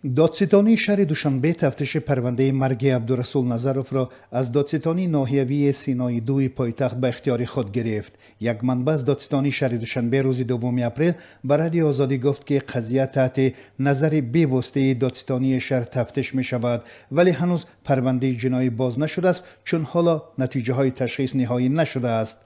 دادستانی شهر دوشنبه تفتیش پرونده مرگ عبدالرسول نظروف را از دادستانی ناحیوی سینای 2 پایتخت به اختیار خود گرفت. یک منبع از دادستانی شهر دوشنبه روز 2 اپریل به رادیو آزادی گفت که قضیه تحت نظر بی‌واسطه دادستانی شهر تفتیش می شود، ولی هنوز پرونده جنایی باز نشده است چون حالا نتیجه های تشخیص نهایی نشده است.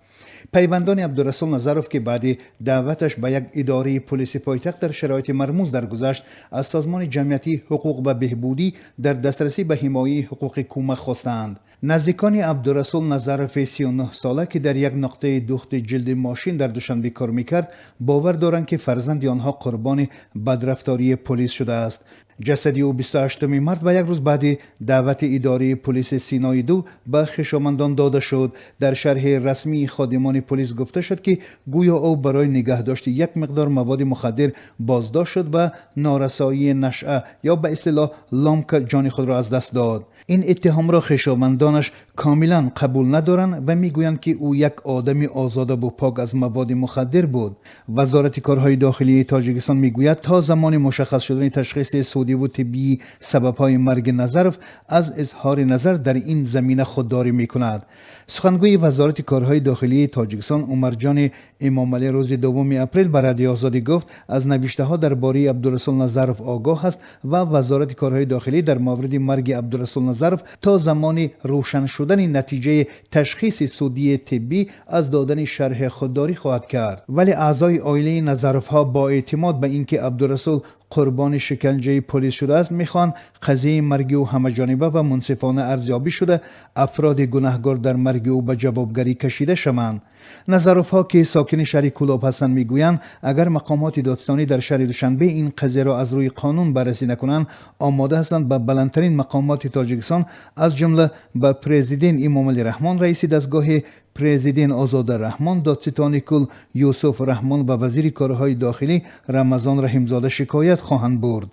پیوندان عبدالرسول نظروف که بعد دعوتش به یک اداره پلیس پایتخت در شرایط مرموز درگذشت، از سازمان جمعیتی حقوق و بهبودی در دسترسی به حمایت حقوق کمک خواستند. نزدیکان عبدالرسول نظروف 39 ساله که در یک نقطه دوخت جلد ماشین در دوشنبه کار میکرد، باور دارند که فرزند آنها قربان بدرفتاری پلیس شده است. جسد او 28 مارس و یک روز بعد دعوت اداره پلیس سینای 2 به خویشاوندان داده شد. در شرح رسمی خادمان پلیس گفته شد که گویا او برای نگهداشت یک مقدار مواد مخدر بازداشت شد و نارسایی نشأه یا به اصطلاح لامک جان خود را از دست داد. این اتهام را خویشاوندانش کاملا قبول ندارند و میگویند که او یک آدم آزاد و پاک از مواد مخدر بود. وزارت کارهای داخلی تاجیکستان میگوید تا زمان مشخص شدن تشخیص سودی و طبی سبب‌های مرگ نظروف از اظهار نظر در این زمینه خودداری می‌کند. سخنگوی وزارت کارهای داخلی تاجیکستان عمرجان امامعلی روز 2 اپریل به رادیو آزادی گفت از نوشته‌ها درباره عبدالرسول نظروف آگاه است و وزارت کارهای داخلی در مورد مرگ عبدالرسول نظروف تا زمان روشن شدن نتیجه تشخیص سودی طبی از دادن شرح خودداری خواهد کرد. ولی اعضای عائله نظروف‌ها با اعتماد به اینکه عبدالرسول قربان شکنجه پلیس شده است میخوان قضیه مرگ او همه‌جانبه و منصفانه ارزیابی شده افراد گناهکار در مرگ او به جوابگری کشیده شوند. نظروف ها که ساکن شهر کولاب هستند میگویند اگر مقامات دادستانی در شهر دوشنبه این قضیه را از روی قانون بررسی نکنند، آماده هستند به بلندترین مقامات تاجیکستان از جمله به پرزیدنت امامعلی رحمان، رئیس دستگاه پرزیدنت آزاد رحمان، دادستان کل یوسف رحمان و وزیر کارهای داخلی رمضان رحیمزاده شکایت خواهند برد.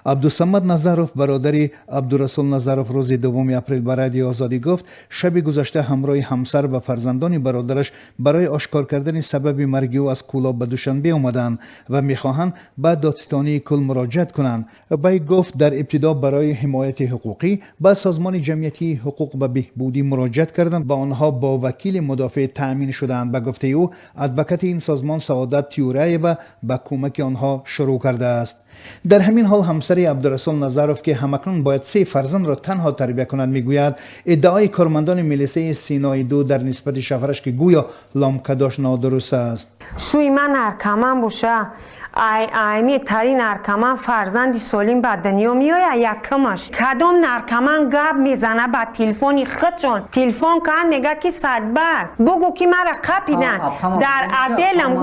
عبدالصمد نظروف برادر عبدالرسول نظروف روز 2 اپریل به رادیو آزادی گفت شب گذشته همراه همسر و فرزندان برادرش برای آشکار کردن سبب مرگ او از کولاب به دوشنبه آمدند و میخواهند به دادستانی کل مراجعت کنند. وی گفت در ابتدا برای حمایت حقوقی به سازمان جمعیتی حقوق و بهبودی مراجعت کردند و آنها با وکیل مدافع تأمین شدند. به گفته او ادوکات این سازمان سعادت تیورایبا به کمک آنها شروع کرده است. در همین حال همسر عبدالرسول نظروف که همکنون باید 3 فرزند را تنها تربیت کند میگوید ادعای کارمندان ملیسه سینای 2 در نسبت شوهرش که گویا لامکه داشت نادرست است. شوی من نرکمان باشه ایمی ترین نرکمان فرزندی سالم به دنیا میآید یکمش کدام نرکمان گپ میزنه با تلفنی خودشون تلفن کن میگه که صدبر بگو که مرا قپیدن در عدلم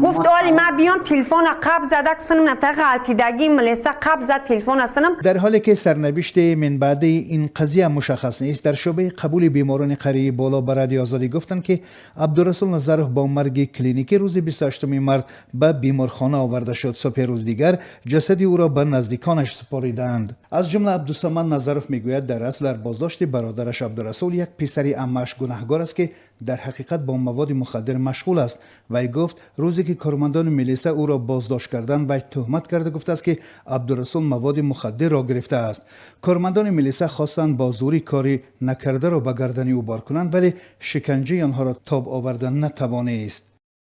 گفت آلی ما بیام تلفن قب زده کسنم نبتا غلطیدگی ملیسه قب زد تلفن هستنم. در حالی که سرنوشت من بعد این قضیه مشخص نیست، در شعبه قبول بیماران قریه بالا به رادیو آزادی گفتند که عبدالرسول نظروف با مرگ کلینیکی روز 28 مارس به بیمارخانه آورده شد. صبح روز دیگر جسد او را به نزدیکانش سپاریدند. از جمله عبدالصمد نظروف میگوید در اصل در بازداشت برادرش عبدالرسول یک پسر عمش گناهکار است که در حقیقت با مواد مخدر مشغول است. وی گفت روزی که کارمندان ملیسه او را بازداشت کردند وی تهمت کرده گفته است که عبدالرسول مواد مخدر را گرفته است. کارمندان ملیسه خواستند با زوری کاری نکرده را به گردن او بار کنند، ولی شکنجه آنها را تاب آوردن نتوانست.